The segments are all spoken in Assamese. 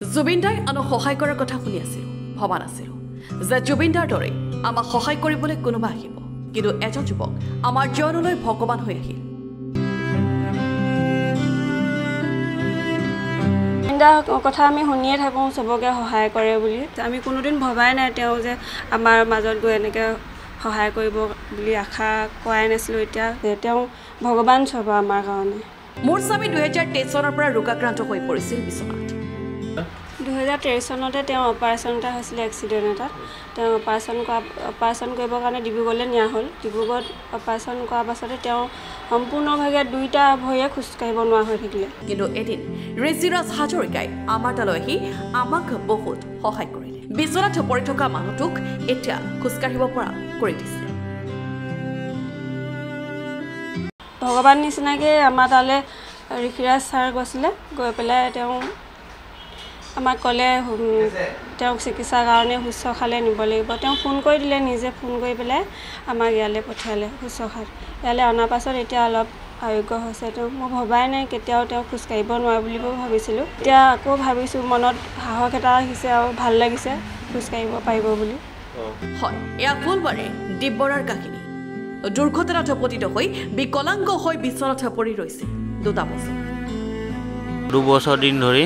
জুবিনদাই আনক সহায় কৰাৰ কথা শুনি আছিল ভবা নাছিল যে জুবিনদাৰ দৰে আমাক সহায় কৰিবলৈ কোনোবা আহিব কিন্তু এজন যুৱক আমাৰ জীৱনলৈ ভগৱান হৈ আহিল জুবিনদাৰ কথা আমি শুনিয়ে থাকোঁ সবকে সহায় কৰে বুলি আমি কোনোদিন ভবাই নাই তেওঁ যে আমাৰ মাজত গৈ এনেকৈ সহায় কৰিব বুলি আশা কৰাই নাছিলোঁ এতিয়া তেওঁ ভগৱান সব আমাৰ কাৰণে মোৰ স্বামী 2023 চনৰ পৰা ৰোগাক্ৰান্ত হৈ পৰিছিল বিছনাত 2023 চনতে তেওঁ অপাৰেশ্যন এটা হৈছিল এক্সিডেণ্ট এটাত তেওঁ অপাৰেশ্যন কৰিবৰ কাৰণে ডিব্ৰুগড়লৈ নিয়া হ'ল ডিব্ৰুগড়ত অপাৰেশ্যন কৰাৰ পাছতে তেওঁ সম্পূৰ্ণভাৱে দুইটা ভৰিয়ে খোজকাঢ়িব নোৱাৰা হৈ থাকিলে কিন্তু এদিন ঋষিৰাজ হাজৰিকাই আমাৰ তালৈ আহি আমাক বহুত সহায় কৰিলে বিছনাত পৰি থকা মানুহটোক এতিয়া খোজকাঢ়িব পৰা কৰি দিছে ভগৱান নিচিনাকৈ আমাৰ তালৈ ঋষিৰাজ ছাৰ গৈছিলে গৈ পেলাই তেওঁ আমাক ক'লে তেওঁক চিকিৎসাৰ কাৰণে শুশ্ৰূষালৈ নিব লাগিব তেওঁ ফোন কৰি দিলে নিজে ফোন কৰি পেলাই আমাক ইয়ালৈ পঠিয়ালে শুশ্ৰূষাত ইয়ালৈ অনাৰ পাছত এতিয়া অলপ আৰোগ্য হৈছে তেওঁ মই ভবাই নাই কেতিয়াও তেওঁ খোজকাঢ়িব নোৱাৰে বুলিও ভাবিছিলোঁ এতিয়া আকৌ ভাবিছোঁ মনত সাহস এটা আহিছে আৰু ভাল লাগিছে খোজকাঢ়িব পাৰিব বুলি হয় এয়া ফুলবাৰী দিব্যৰাৰ কাহিনী দুৰ্ঘটনাত পতিত হৈ বিকলাংগ হৈ বিচনাত পৰি ৰৈছে 2 বছৰ দিন ধৰি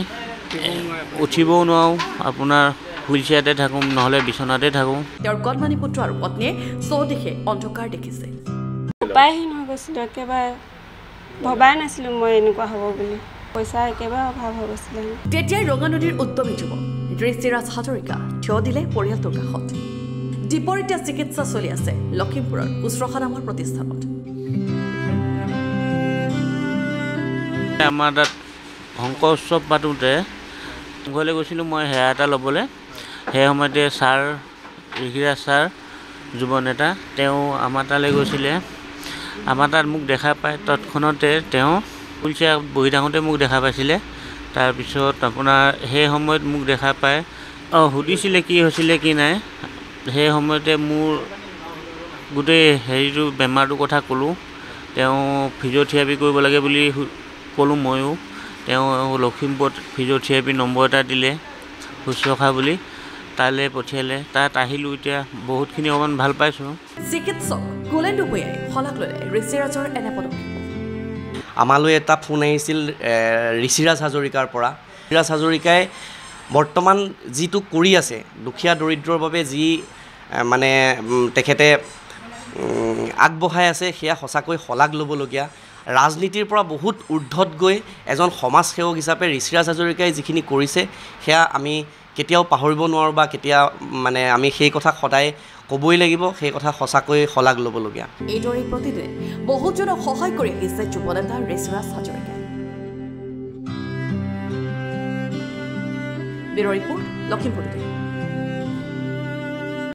উঠিবও নোৱাৰোঁ আপোনাৰ হুইলচেয়াৰতে থাকোঁ নহ'লে বিচনাতে থাকোঁ তেওঁৰ কণমানি পুত্ৰ আৰু পত্নীয়ে চৌদিশে অন্ধকাৰ দেখিছে উপায়হীন হৈ গৈছিলোঁ একেবাৰে ভবাই নাছিলোঁ মই এনেকুৱা হ'ব বুলি পইচা একেবাৰে অভাৱ হৈ গৈছিলে তেতিয়াই ৰঙা নদীৰ উদ্যমী যুৱক ঋষিৰাজ হাজৰিকা থিয় দিলে পৰিয়ালটোৰ কাষত বিপৰীতে চিকিৎসা চলি আছে লখিমপুৰৰ শুশ্ৰূষা নামৰ প্ৰতিষ্ঠানত আমাৰ তাত শংকৰ উৎসৱ পাতোঁতে ঘৰলৈ গৈছিলোঁ মই সেয়া এটা ল'বলৈ সেই সময়তে ছাৰ ঋষিৰাজ ছাৰ যুৱ নেতা তেওঁ আমাৰ তালৈ গৈছিলে আমাৰ তাত মোক দেখা পায় তৎক্ষণতে তেওঁ হুইলচেয়াৰত বহি থাকোঁতে মোক দেখা পাইছিলে তাৰপিছত আপোনাৰ সেই সময়ত মোক দেখা পায় সুধিছিলে কি হৈছিলে কি নাই সেই সময়তে মোৰ গোটেই হেৰিটো বেমাৰটোৰ কথা ক'লোঁ তেওঁ ফিজিঅ'থেৰাপি কৰিব লাগে বুলি ক'লোঁ ময়ো তেওঁ লখিমপুৰত ফিজিঅ'থেৰাপি নম্বৰ এটা দিলে শুশ্ৰূষা বুলি তালৈ পঠিয়ালে তাত আহিলোঁ এতিয়া বহুতখিনি অকণমান ভাল পাইছোঁ চিকিৎসক কুলেন্দু ভূঞাই শলাগ ল'লে ঋষিৰাজৰ এনে পদক্ষেপ আমালৈ এটা ফোন আহিছিল ঋষিৰাজ হাজৰিকাৰ পৰা ঋষিৰাজ হাজৰিকাই বৰ্তমান যিটো কৰি আছে দুখীয়া দৰিদ্ৰৰ বাবে যি মানে তেখেতে আগবঢ়াই আছে সেয়া সঁচাকৈ শলাগ ল'বলগীয়া ৰাজনীতিৰ পৰা বহুত ঊৰ্ধত গৈ এজন সমাজসেৱক হিচাপে ঋষিৰাজ হাজৰিকাই যিখিনি কৰিছে সেয়া আমি কেতিয়াও পাহৰিব নোৱাৰোঁ বা কেতিয়া মানে আমি সেই কথা সদায় ক'বই লাগিব সেই কথা সঁচাকৈ শলাগ ল'বলগীয়া এইদৰে প্ৰতিদিনে বহুতজনক সহায় কৰি আহিছে যুৱ নেতা ঋষিৰাজ হাজৰিকাই ব্যুৰ ৰিপৰ্ট লখিমপুৰ